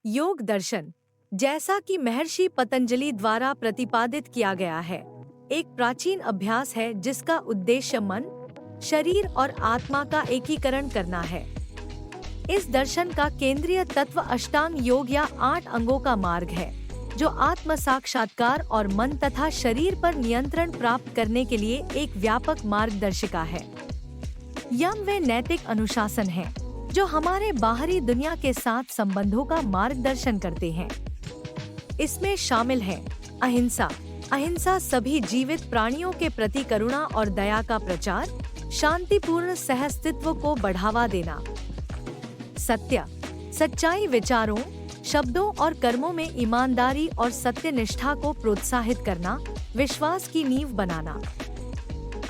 योग दर्शन, जैसा कि महर्षि पतंजलि द्वारा प्रतिपादित किया गया है, एक प्राचीन अभ्यास है जिसका उद्देश्य मन, शरीर और आत्मा का एकीकरण करना है। इस दर्शन का केंद्रीय तत्व अष्टांग योग या 8 अंगों का मार्ग है, जो आत्म साक्षात्कार और मन तथा शरीर पर नियंत्रण प्राप्त करने के लिए एक व्यापक मार्गदर्शिका है। यम व नैतिक अनुशासन है, जो हमारे बाहरी दुनिया के साथ संबंधों का मार्गदर्शन करते हैं। इसमें शामिल है अहिंसा। अहिंसा सभी जीवित प्राणियों के प्रति करुणा और दया का प्रचार, शांतिपूर्ण सहअस्तित्व को बढ़ावा देना। सत्य, सच्चाई विचारों, शब्दों और कर्मों में ईमानदारी और सत्यनिष्ठा को प्रोत्साहित करना, विश्वास की नींव बनाना।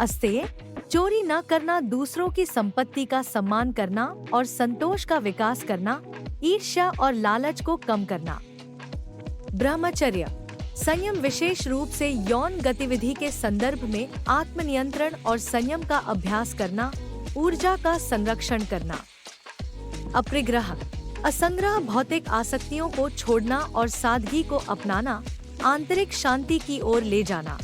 अस्तेय, चोरी न करना, दूसरों की संपत्ति का सम्मान करना और संतोष का विकास करना, ईर्ष्या और लालच को कम करना। ब्रह्मचर्य, संयम, विशेष रूप से यौन गतिविधि के संदर्भ में आत्मनियंत्रण और संयम का अभ्यास करना, ऊर्जा का संरक्षण करना। अपरिग्रह, असंग्रह, भौतिक आसक्तियों को छोड़ना और सादगी को अपनाना, आंतरिक शांति की ओर ले जाना।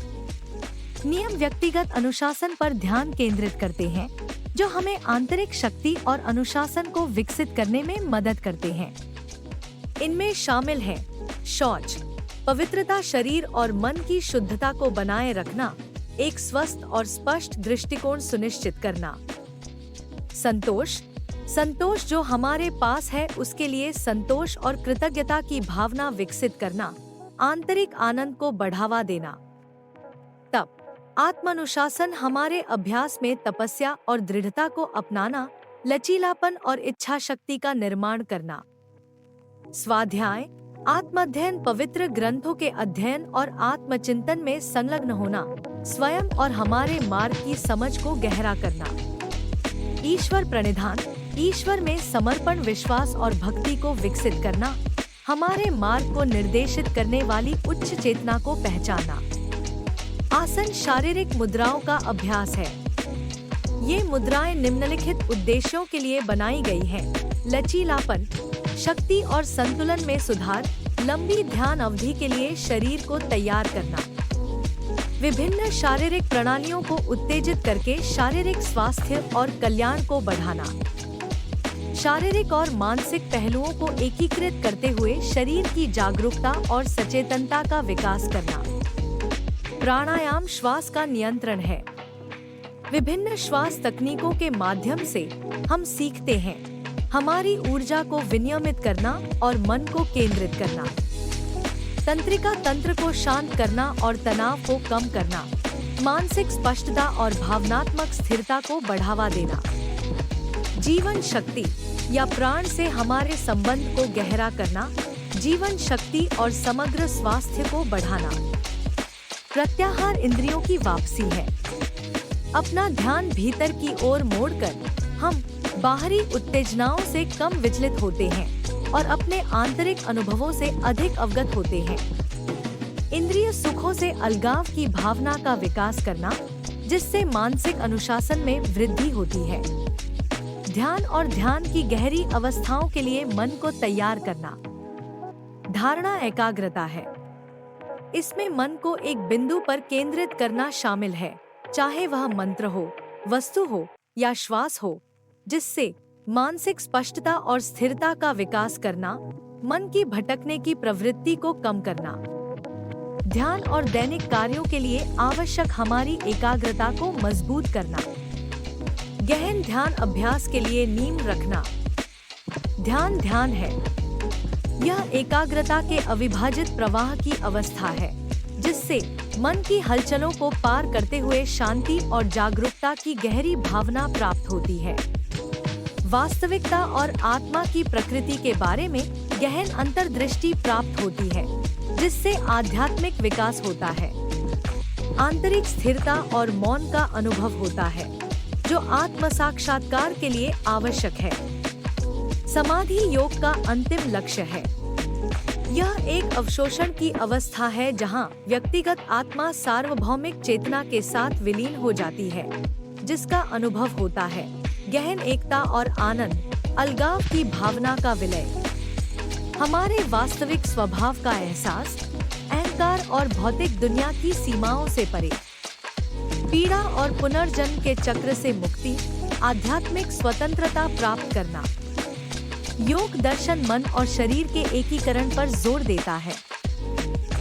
नियम व्यक्तिगत अनुशासन पर ध्यान केंद्रित करते हैं, जो हमें आंतरिक शक्ति और अनुशासन को विकसित करने में मदद करते हैं। इनमें शामिल है शौच, पवित्रता, शरीर और मन की शुद्धता को बनाए रखना, एक स्वस्थ और स्पष्ट दृष्टिकोण सुनिश्चित करना। संतोष, संतोष जो हमारे पास है उसके लिए संतोष और कृतज्ञता की भावना विकसित करना, आंतरिक आनंद को बढ़ावा देना। तप, आत्मानुशासन, हमारे अभ्यास में तपस्या और दृढ़ता को अपनाना, लचीलापन और इच्छा शक्ति का निर्माण करना। स्वाध्याय, आत्माध्ययन, पवित्र ग्रंथों के अध्ययन और आत्मचिंतन में संलग्न होना, स्वयं और हमारे मार्ग की समझ को गहरा करना। ईश्वर प्रणिधान, ईश्वर में समर्पण, विश्वास और भक्ति को विकसित करना, हमारे मार्ग को निर्देशित करने वाली उच्च चेतना को पहचानना। आसन, शारीरिक मुद्राओं का अभ्यास है। ये मुद्राएं निम्नलिखित उद्देश्यों के लिए बनाई गई हैं: लचीलापन, शक्ति और संतुलन में सुधार, लंबी ध्यान अवधि के लिए शरीर को तैयार करना। विभिन्न शारीरिक प्रणालियों को उत्तेजित करके शारीरिक स्वास्थ्य और कल्याण को बढ़ाना। शारीरिक और मानसिक पहलुओं को एकीकृत करते हुए शरीर की जागरूकता और सचेतनता का विकास करना। प्राणायाम, श्वास का नियंत्रण है। विभिन्न श्वास तकनीकों के माध्यम से हम सीखते हैं हमारी ऊर्जा को विनियमित करना और मन को केंद्रित करना। तंत्रिका, तंत्र को शांत करना और तनाव को कम करना, मानसिक स्पष्टता और भावनात्मक स्थिरता को बढ़ावा देना। जीवन शक्ति या प्राण से हमारे संबंध को गहरा करना, जीवन शक्ति और समग्र स्वास्थ्य को बढ़ाना। प्रत्याहार, इंद्रियों की वापसी है। अपना ध्यान भीतर की ओर मोड़कर हम बाहरी उत्तेजनाओं से कम विचलित होते हैं और अपने आंतरिक अनुभवों से अधिक अवगत होते हैं। इंद्रिय सुखों से अलगाव की भावना का विकास करना, जिससे मानसिक अनुशासन में वृद्धि होती है। ध्यान और ध्यान की गहरी अवस्थाओं के लिए मन को तैयार करना। धारणा, एकाग्रता है। इसमें मन को एक बिंदु पर केंद्रित करना शामिल है, चाहे वह मंत्र हो, वस्तु हो या श्वास हो, जिससे मानसिक स्पष्टता और स्थिरता का विकास करना, मन की भटकने की प्रवृत्ति को कम करना। ध्यान और दैनिक कार्यों के लिए आवश्यक हमारी एकाग्रता को मजबूत करना। गहन ध्यान अभ्यास के लिए नींव रखना। ध्यान ध्यान है। यह एकाग्रता के अविभाजित प्रवाह की अवस्था है, जिससे मन की हलचलों को पार करते हुए शांति और जागरूकता की गहरी भावना प्राप्त होती है। वास्तविकता और आत्मा की प्रकृति के बारे में गहन अंतर्दृष्टि प्राप्त होती है, जिससे आध्यात्मिक विकास होता है। आंतरिक स्थिरता और मौन का अनुभव होता है, जो आत्म साक्षात्कार के लिए आवश्यक है। समाधि योग का अंतिम लक्ष्य है। यह एक अवशोषण की अवस्था है जहां व्यक्तिगत आत्मा सार्वभौमिक चेतना के साथ विलीन हो जाती है, जिसका अनुभव होता है गहन एकता और आनंद, अलगाव की भावना का विलय। हमारे वास्तविक स्वभाव का एहसास, अहंकार और भौतिक दुनिया की सीमाओं से परे, पीड़ा और पुनर्जन्म के चक्र से मुक्ति, आध्यात्मिक स्वतंत्रता प्राप्त करना। योग दर्शन मन और शरीर के एकीकरण पर जोर देता है।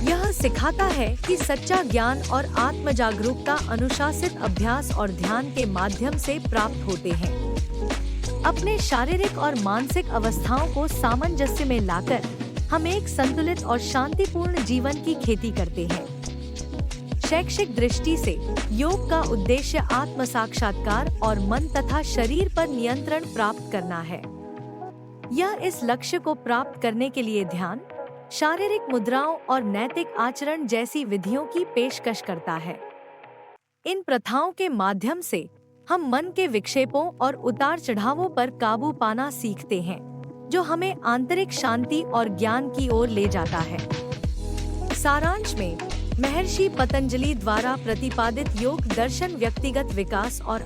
यह सिखाता है कि सच्चा ज्ञान और आत्म जागरूकता अनुशासित अभ्यास और ध्यान के माध्यम से प्राप्त होते हैं। अपने शारीरिक और मानसिक अवस्थाओं को सामंजस्य में लाकर हम एक संतुलित और शांतिपूर्ण जीवन की खेती करते हैं। शैक्षिक दृष्टि से योग का उद्देश्य आत्म साक्षात्कार और मन तथा शरीर पर नियंत्रण प्राप्त करना है। यह इस लक्ष्य को प्राप्त करने के लिए ध्यान, शारीरिक मुद्राओं और नैतिक आचरण जैसी विधियों की पेशकश करता है। इन प्रथाओं के माध्यम से हम मन के विक्षेपों और उतार चढ़ावों पर काबू पाना सीखते हैं, जो हमें आंतरिक शांति और ज्ञान की ओर ले जाता है। सारांश में, महर्षि पतंजलि द्वारा प्रतिपादित योग दर्शन व्यक्तिगत विकास और